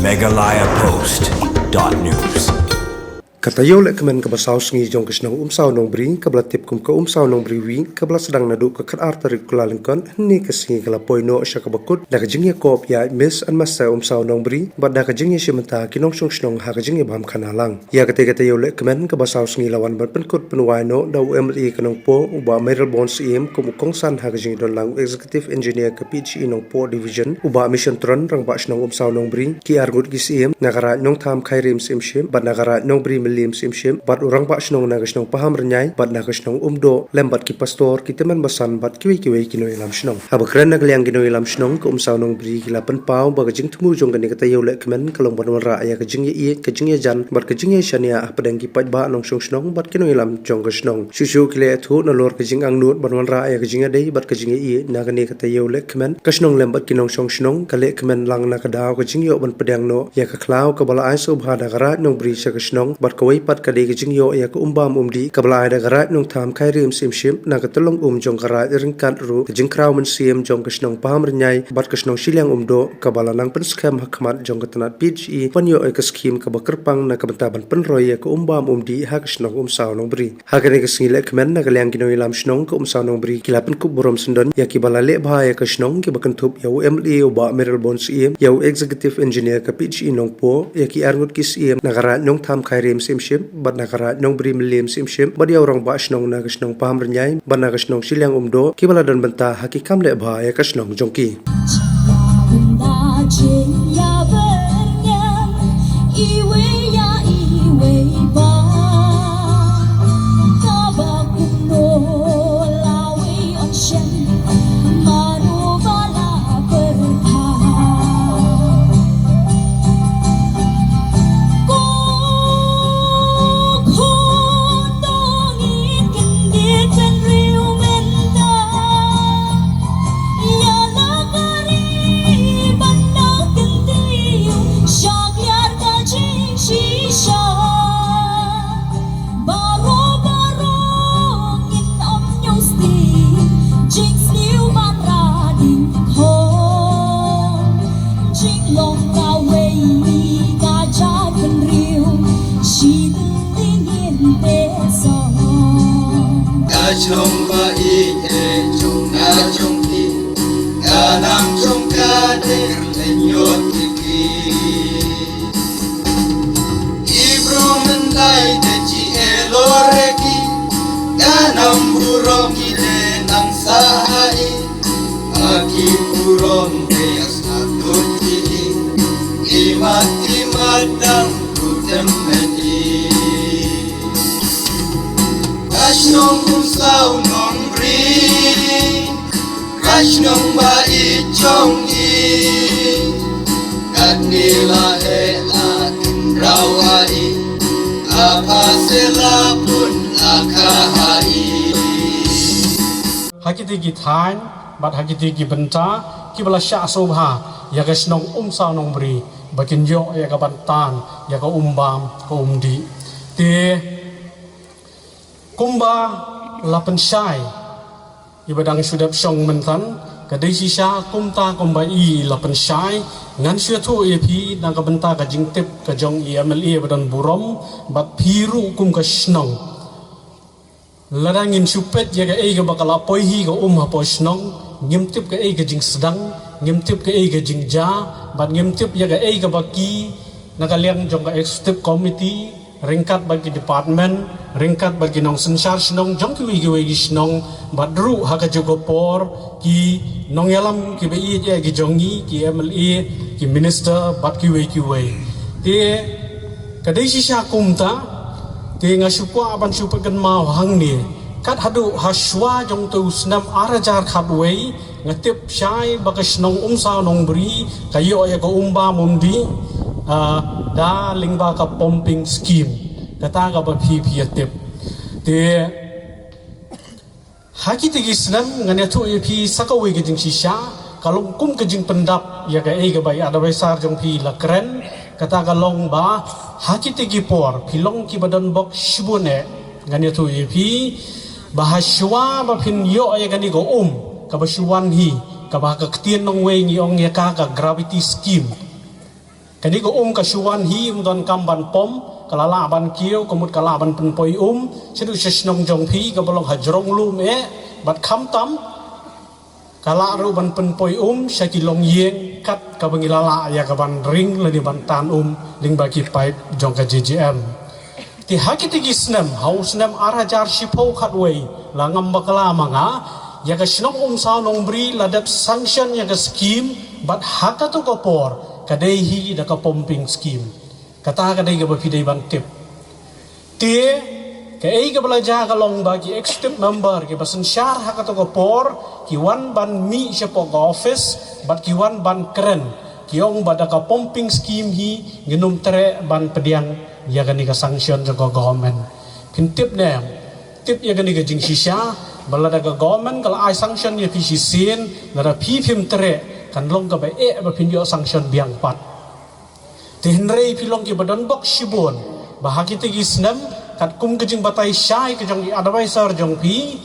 megalayapost.news. Katayo lek kemen kebasaw sengi jong kesnang umsaw nong bring kabla tip kum ke umsaw nong bring wing kabla sedang nadu ke kat arteri kulalengkon ni kesengi kala poino sya kabakut da kejingya kop ya miss an masa umsaw nong bring bad da kejingya simenta kinong sung snong ha kejingya bam kanalang ya katayo lek kemen kebasaw sengi lawan ban penkut penwaino da UMLE kanong po uba Meryl Bonds im kum kongsan ha kejingya don lang executive engineer ke PGE nong po division uba mission tron rang ba snong umsaw nong bring ki argut gisim nagara nong tham khairim simshim bad nagara nong bring lim sim bat orang pak snong na snong paham renyai bat na snong umdo lembat ki pastor ki teman basan bat kiwi kino ilam snong haba kren na gliang kino ilam snong ko umsaw nong bri kila pen pau ba jing tumu jong kan kata yo lek kemen kalong ban ra ya ka jing ye ka jing ye jan bat ka jing ye shania padang ki pat ba nong snong bat kino ilam jong ka snong shushu kile thu na lor ka jing ang nut ban ra ya ka jing dei bat ka jing ye na ka ne kata yo lek kemen ka snong lembat kinong snong ka lek kemen lang na ka daw ka jing yo ban padang no ya ka klau ka bala ai so bha da gara nong bri sha ka snong bat kawai pat ka de ke jingyo ya ko umbam umdi kabla ada garat nong tham khai rim sim na ka tolong jong garat ringkat ru jing kraw men sim jong kasnong paham renyai bat kasnong silang umdo kabala nang pen scam hakmat jong ka tanat PGE panyo ai ka skim ka bakerpang na ka bentaban penroy ya ko umbam umdi ha kasnong umsaw nong bri ha ka ne ka singile kmen na galyang kino ilam snong ka umsaw nong bri kilapen ku borom sendon ya ki bala le bha ya kasnong ki bakentup ya UMLE uba Meryl Bonds im ya executive engineer ka PGE nong po ya ki arngut kis im na garat nong tham khai rim sim bat nakarat nong brim lim sim bat dia orang ba snong na kasnong paham renyai bat na kasnong silang umdo kibala dan benta hakikam le bha ya kasnong jongki Chong ba i e chong na chong ti ka nam chong ka de lenyo ti ki ibro men lai de chi e lo re ki ka nam buro ki de nang sa hai aki buron de asa tu ti i madang ku tem medi Kashnong umsaw nong bri Kashnong ba i chong i Kadnila e atin rawai Apa sila pun akahai Hakiti gitain bat hakiti gibenta kibala sya sobha ya kashnong umsaw nong bri bakin yo ya ka bantan ya ka umbam ka umdi te kumba lapan syai ibadang sudap syong mentan kadai sisa kumta kumba i lapan syai ngan syatu epi nang kabenta ka jingtip ka jong UMLE badan burom bat piru kum ka snong ladangin supet ya ka ei ka bakala poihi ka ha po snong ngimtip ka ei ka jing sedang ngimtip ka ei ka jing ja bat ngimtip ya ka ei ka baki nakaliang jong ka executive committee ringkat bagi department ringkat bagi nong sensar snong jong ki wi snong badru ha ka jogopor ki nong yalam ki bi ya ki jongi ki UMLE ki minister bat ki wi te kadai sisa kumta te ngasupwa aban supakan mau hang ni kat hadu haswa jong tu snam arajar khatwei ngatip syai bakas nong umsaw nong bri kayo ya ko umba mundi da lingba ka pumping scheme kata ka ba tip te haki tigi snam ngane tu pi sakawi gijing sisa kalong kum kejing pendap ya ka ga bai ada besar jong pi lakren kata ka long ba haki tigi por pilong ki badan bok shibune ngane tu pi bahaswa ba pin yo ya gani go ka ba shuwan hi ka ba ka ktien nong wei ni ong ya ka gravity scheme Kadi ko kasuan hi don kamban pom kalala ban kieu komut kala ban penpoi sedu sesnong jong phi ka bolong hajrong lu me bat kham tam kala ru ban penpoi sakilong yeng kat ka bangilala ya ka ban ring le di ban tan ling bagi pipe jong ka JJM ti hakiti gisnem haus nem arajar shipau khatwei la ngam bakala manga ya ka snong sa nong bri ladap sanction ya ka scheme bat hakato ko por kadai da ka pumping scheme kata kadai ka bapidai ban tip tie ka ei ka belajar ka long bagi executive member ke basen syar hakato ko por ki wan ban mi siapa ka office bat ki wan ban keren ki ong bada ka pumping scheme hi nginum tere ban pediang ya gani ka sanction ka government kin tip ne tip ya gani ka jing sisya balada ka government kalau ai sanction ya pisi sin lara pi phim tere kan long ka ba ba pindio sanction biang pat tihnrei pilong ki badan bok shibon bahagi tigi snem kat kum kejing batai syai kejong advisor jong pi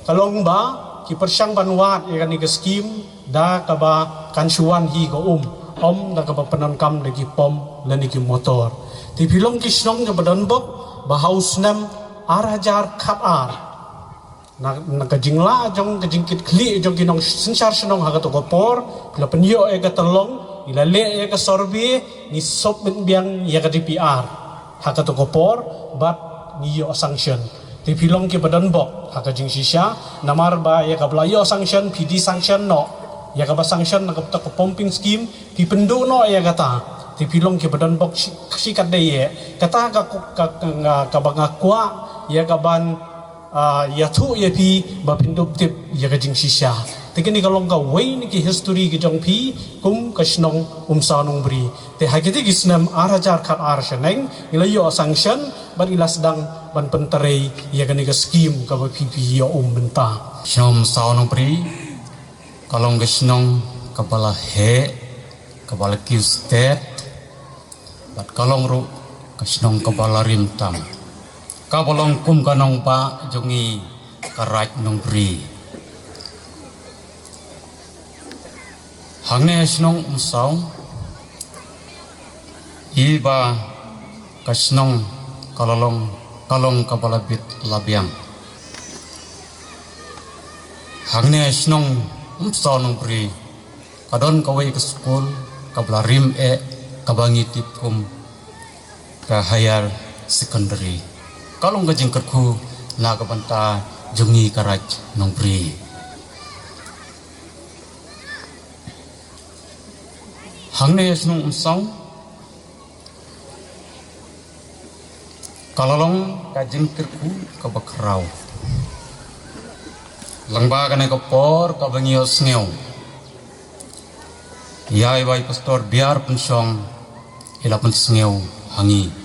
kalong ba ki persang banwat ya kan ni ke scheme da ka ba kan suan hi ko da ka ba penon kam lagi pom lani ki motor ti pilong ki snong ka badan bok bahaus nem arajar khat ar na kajing la jong kajing kit kli jong kinong sensar senong haga to kopor la penyo e ka telong ila le e ka sorbi ni sop biang ya ka DPR haga to kopor bat ni yo sanction ti pilong ki badan bok haga jing sisya namar ba ya ka blayo sanction PD sanction no ya ka ba sanction na ka pumping scheme pi pendu no ya kata ti pilong ki badan bok sikat de ye kata ka banga kwa ya ka ban ya tu ya pi ba pindup tip ya ka jing sisya tekini kalong ka way ni ki history ki jong pi kum ka snong sa nong bri te hagiti gisnam arajar khat ar sheneng ila yo sanction ban ila sedang ban penterei ya ka ni ka scheme ka ba pi yo benta Syom sa nong bri kalong ka snong ka bala he ka bala ki state bat kalong ru ka snong ka bala rim tam ka bolong kum kanong pa jongi karaj nong bri hangne snong umsaw iba kasnong kalong kabalabit labiang hangne snong umsaw nong bri kadon kawai ke school kablarim kabangi tipkum ka higher secondary kalong gajing kerku na kabanta jungi karaj nong bri hangne snong umsong kalolong kajing kerku kabakrau langba kane kapor kabangio sngew yai bai pastor biar pensong ilapan sngew hangi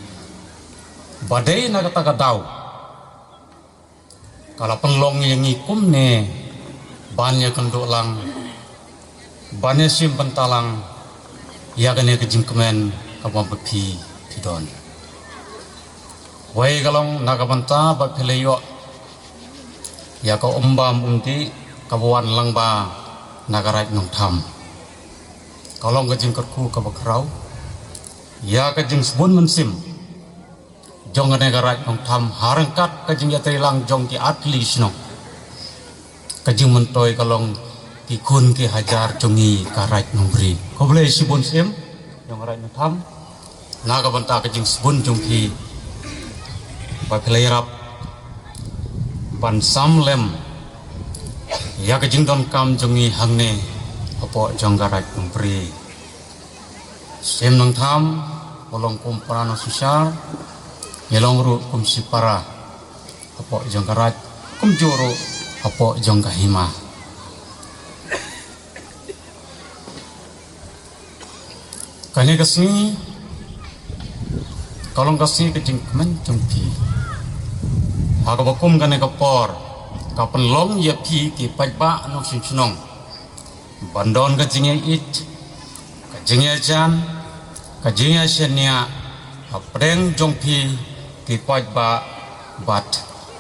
badai na kata daw kalau penlong yang ikum ne banyak kenduk lang banyak sim pentalang ya kene kejing kemen kapam bepi pidon wai kalong naga banta ba peleyo ya ko umbam unti kabuan langba nagarai nong tham kalong kejing kerku kabakrau ya kejing sebun mensim jong negara nong tham harangkat kajing ya terilang jong ki atli sno kajing mentoy kalong ki kun ki hajar jongi karat nong bri ko boleh sibun sim jong rai nong tham naga banta kajing sebun jong ki ba pelayarap pan samlem ya kajing don kam jongi hangne apo jong karat nong bri sim nong tham bolong kumparano susar yelong ru kum sipara apo jong karat kum joro apo jong kahima kane kasni kalong kasni kejing kemen jongki haga bakum kane kapor kapan long ya pi ki pajba no sinong bandon kejingnya it kejingnya jan kejingnya senia apreng jongpi ki pajba bat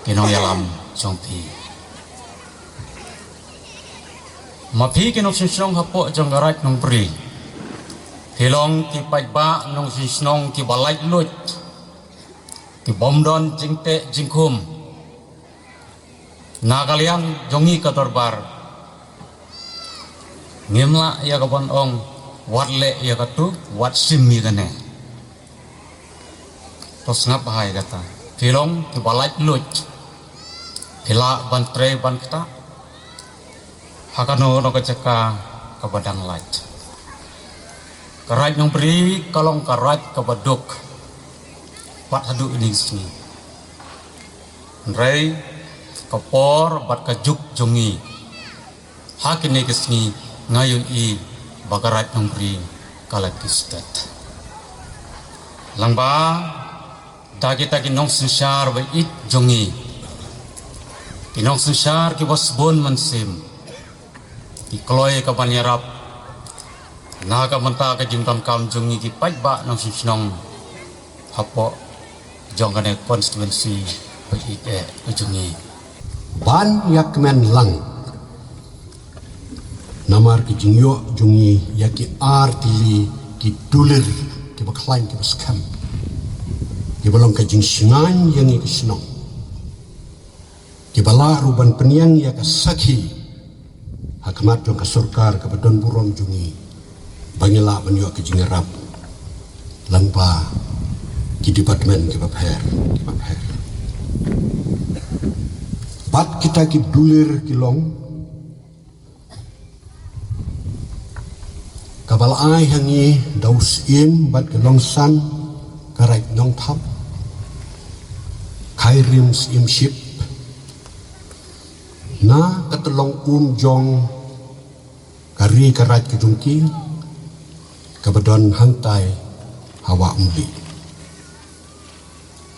kinong yalam jongpi mapi kinong sinong hapo jong garat nong bri Hilong ki pajba nong sisnong ki balai lut ki bomdon jingte jingkum nagaliang jongi ka dorbar ngimla ya ka bon ong watle ya ka tu wat simmi gane tos ngap hai kata hilong ki balai lut hila bantre ban kita hakano no ka caka ka badang light Karat nong beri kalong karat kabaduk bat hadu ini sini. Rai kapor bat kajuk jongi. Hak ini kesini ngayon I bagarat nong beri kalat kistet. Langba dagi nong sensar ba it jongi. Kinong sensar ki wasbon mansim. Ki kloy ka banyarap naga menta ka jington kam jungi ki pajba nong sisnong hapo jongane konstituensi PIE jungi ban yakmen lang namar ki jingyo jungi yaki artili ki dulir ki baklain ki baskam ki balong ka jing singan yang ki sinong ki bala ruban peniang ya ka sakhi hakmat jong ka surkar ka badon buron jungi Bangila menyo ke jingerap langpa ki departemen ki bapher bat kita ki dulir ki long kabal ai hangi daus in bat ki long san karai nong thap khai rim sim ship na katlong jong kari karat ki jungki kabadon hantai hawa umbi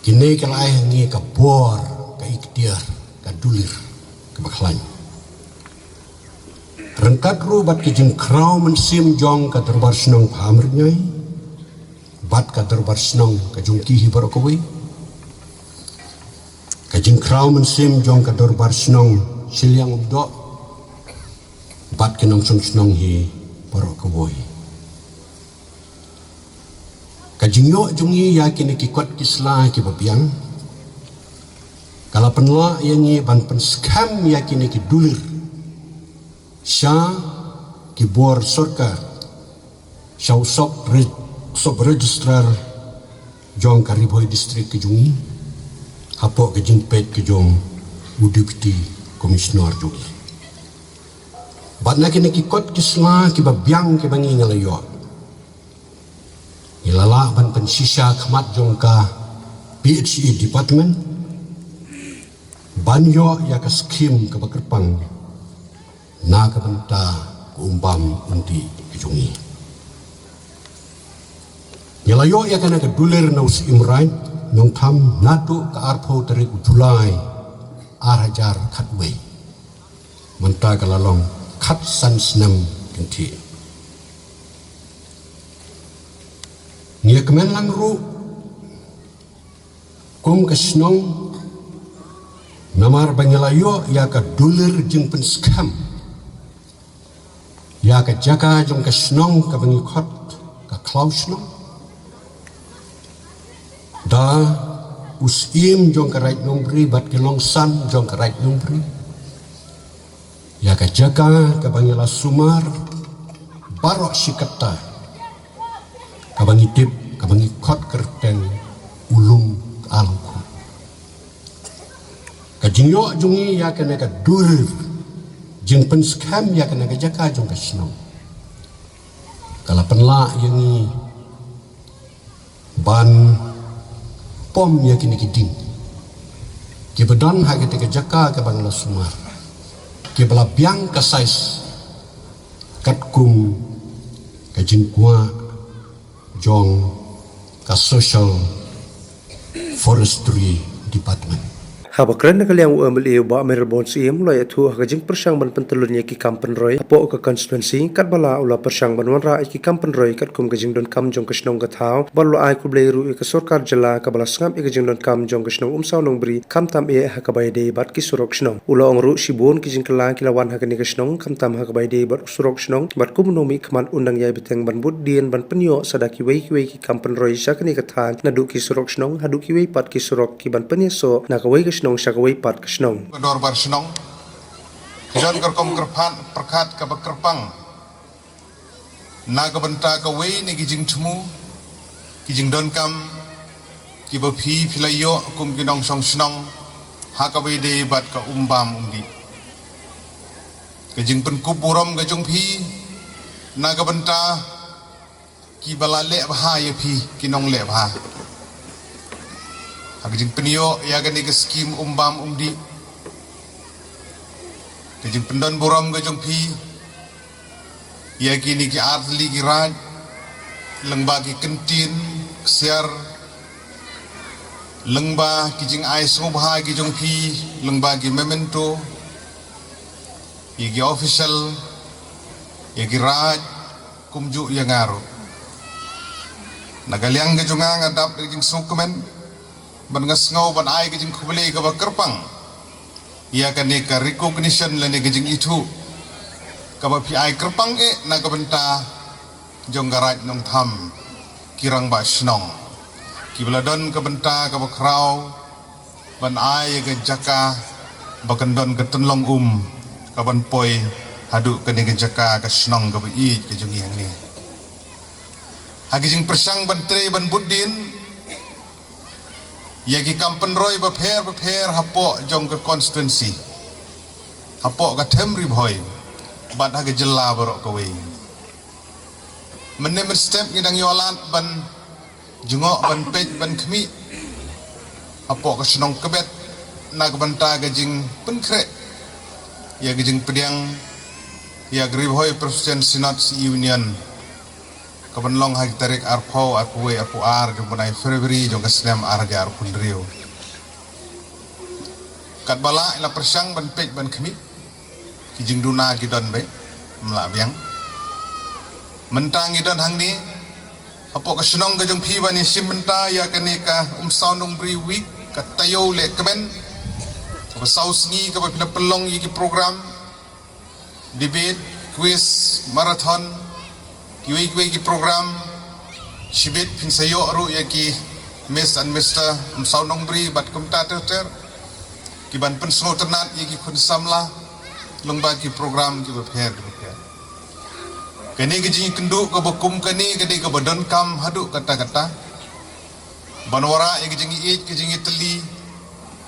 kini kalai hangi kabor ka iktiar ka dulir ka baklan rengkat ru bat ki jing krau mensim jong ka darbar senong pamrnyai bat ka darbar senong ka jungki hibar kowe ka jing krau mensim jong ka darbar senong silyang ubdo bat ki nong senong hi barok kowe Kajingyo jungi yakin ki kot kisla ki babiang kala penla yangi ban pen skam yakin ki dulir sya ki bor sorkar syau sok registrar jong kariboi distrik ki jungi hapo ke jingpet ki jong udipti komisioner jungi bat yakin ki kot kisla ki babiang ki bangi ngalayo Ilala ban pensisa khamat jongka PHE department banyo ya ka skim ka bakerpang na ka benta umbam unti jungi Ilayo ya kana ka duler na us imrain nong tham natu ka arpho tarik Julai arajar khatwe menta ka lalong khat san snam kinti Nia kemen lang ru kum kesnong namar banyalayo ya ka dulir jing penskam ya ka jaka jong kesnong ka bangikot ka klausnong da usim jong ka right nombri bat kelong san jong ka right nombri ya ka jaka ka bangila sumar barok sikata kabangi tip kabangi kot kerten ulum alangku kajingyo jungi ya kena ka dur jing penskam ya kena ka jaka jong ka snong kala penla yangi ban pom ya kini kiding ki bedan ha ka jaka ka bangla sumar ki bala biang ka sais katkum ka jingkwa jong ka social forestry department Habakran nakaliang UMLA ba Melbourne CM loy athu hagajing persang ban pentelun ki kampen roy apo ka constituency kat bala ula persang ban wanra ki kampen roy kat kum gajing don kam jong kasnong gathau ballo ai ku blei ru ka sarkar jala ka bala sngam e gajing don kam jong kasnong umsaw nong bri kam tam e hakabai de bat ki surok snong ula ongru sibun ki jing kala kilawan hakani kasnong kam tam hakabai de bat surok snong bat kum nomi kman undang yai beteng ban bud dien ban penyo sadaki wei ki kampen roy sakani kathan nadu ki surok snong hadu ki wei pat ki surok ki ban penyeso na ka wei kasnong sakawai pat kasnong Kedor bar senong, jan kerkom kerpan perkat ke bekerpang, naga benta ke wei ni gijing temu, gijing don kam, ki bepi pilayo kum kinong song senong, hakabai de bat ke umbam umdi, gijing penkup buram gajung pi, naga benta, ki balale bahaya pi kinong le bah. Hagijing penio ya gani ke skim umbam umdi. Gijing pendon buram gajong pi. Ya gini ki artli ki raj. Lengba ki kentin siar. Lengba kijing ai sobha gijong pi. Lengba ki memento. Ya ki official. Ya ki raj kumju ya ngaru. Nagaliang gajong ngadap gijing sukumen. Ban ngasngau ban ai gajing kubeli ka kerpang ia kan ka recognition la ne gajing itu ka ba pi ai kerpang e na ka benta jong garaj nong tham kirang ba snong ki beladon ka benta ka ba krau ban ai ga jaka ba kendon ka tenlong ka ban poi hadu ka ne ga jaka ka snong ka ba i ka jong yang ni hagijing persang ban tre ban budin Yagi kampen roy beper hapo jong ke constituency. Hapo ke temri boy. Bat hage jela borok kawe. Menem step ngidang yolat ban jungok ban pej ban kemi. Hapo ke senong kebet nak banta gajing penkrek. Ya gajing pediang ya griboy Presiden Senat Union. Kabanlong hagi tarik arpau arpuwe arpu ar jumpunai Februari jong kesnem ar ge arpun rio. Kat bala ila persang ban pej ban kemi kijing duna gidon be mla biang. Mentang gidon hang ni apo ka senong ga jong pi bani simenta ya kani ka umsaw nong bri week ka tayo le kemen. Ka saus ni ka ba pelong yi program debate quiz marathon Kiwi ki program Shibit pinsayo aru ya ki Miss and Mr. Umsaw nong bri bat kumta ter Kiban pensno ternat ya ki pensamla Lengba ki program ki beper Kani gijing kendu ka bekum kani kani ka badan kam hadu kata-kata Banwara ya gijing iit gijing iteli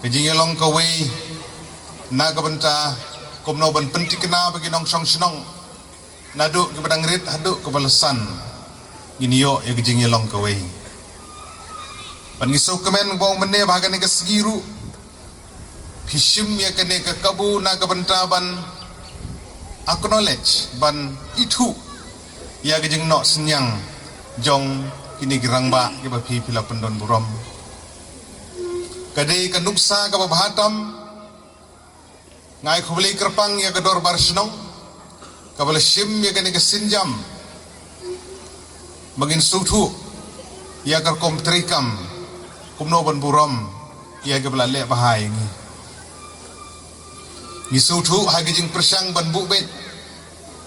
Gijing long ka wei Na ka benta kumno ban penti kena bagi nong song senong Naduk ke badang rit, haduk ke balasan. Ini yo ya gejing long kawai. Pangisau kemen bawang mene bahagian ke segiru. Hishim ya kene ke kabu na ke bentaban. Acknowledge ban itu. Ya gejing nok senyang. Jong kini gerang ba ke bapi pila pendon buram. Kadai ke nuksa ke bahatam. Ngai kubeli kerpang ya ke dor barsenong. Kabala sim ya kani kesinjam Bangin sutu Ya kar kom trikam Kumno ban buram Ya kabala le bahai Ni sutu hagi jing persang ban bukbet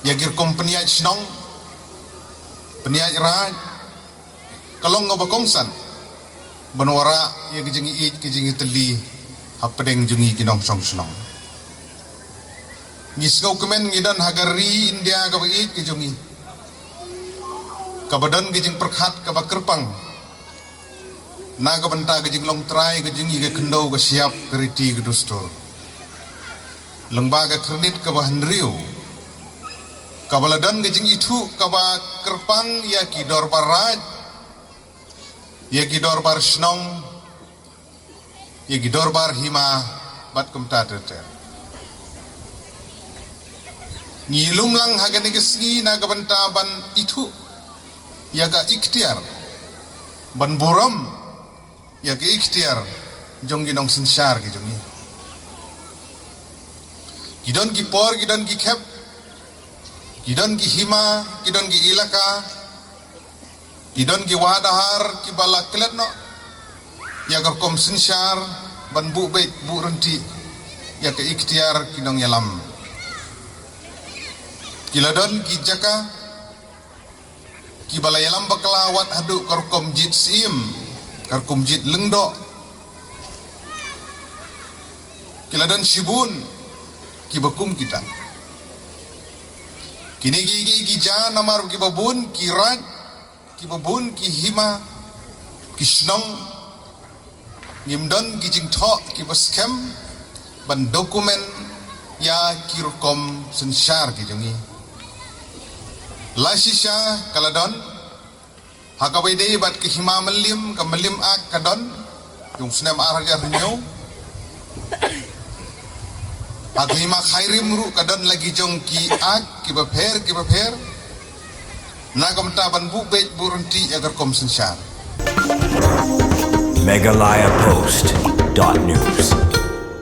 Ya gir kom peniaj senong Peniaj raj Kalong ngaba kongsan Banwara ya gijing iit gijing iteli Hapadeng jungi kinong song senong Ngisgau kemen ngidan hagari India kabait kijungi Kabadan gijing perkhat kabakerpang Naga benta gijing long trai gijingi ke kendau ke siap keriti ke dustur Lengba ke kredit kabahan riu Kabaladan gijing itu kabakerpang ya kidor barat Ya kidor bar senong Ya kidor bar hima bat kumta teter Ngilum lang hagani kesgi naga bentaban itu yaga ikhtiar ban buram yaga ikhtiar jonggi nong sinsyar ki jongi Kidon ki por, kidon ki khep, kidon ki hima, kidon ki ilaka, kidon ki wadahar, ki balak kelet no, ya kerkom sinsyar, ban bu bait bu renti, ya ke ikhtiar kidong yalam. Kiladon ki jaka, ki balayalam bakalawat hadu kerkom jit sim, kerkom jit lengdo. Kiladon shibun, ki bakum kita. Kini ki ja namar ki babun, ki raj, ki babun, ki hima, ki shnong, ngimdon ki jingthok, ki baskem, ban dokumen ya ki rukom sensyar ki jongi. Lasisha kaladon, hakawede bat ki hima melim, ka melim ak kadon, yung snem arja renyo. Aku hima khairim ru kadon lagi jong ki ak ki bapher na kamta ban bu bait burunti agar kom sensyar. Megalayapost.news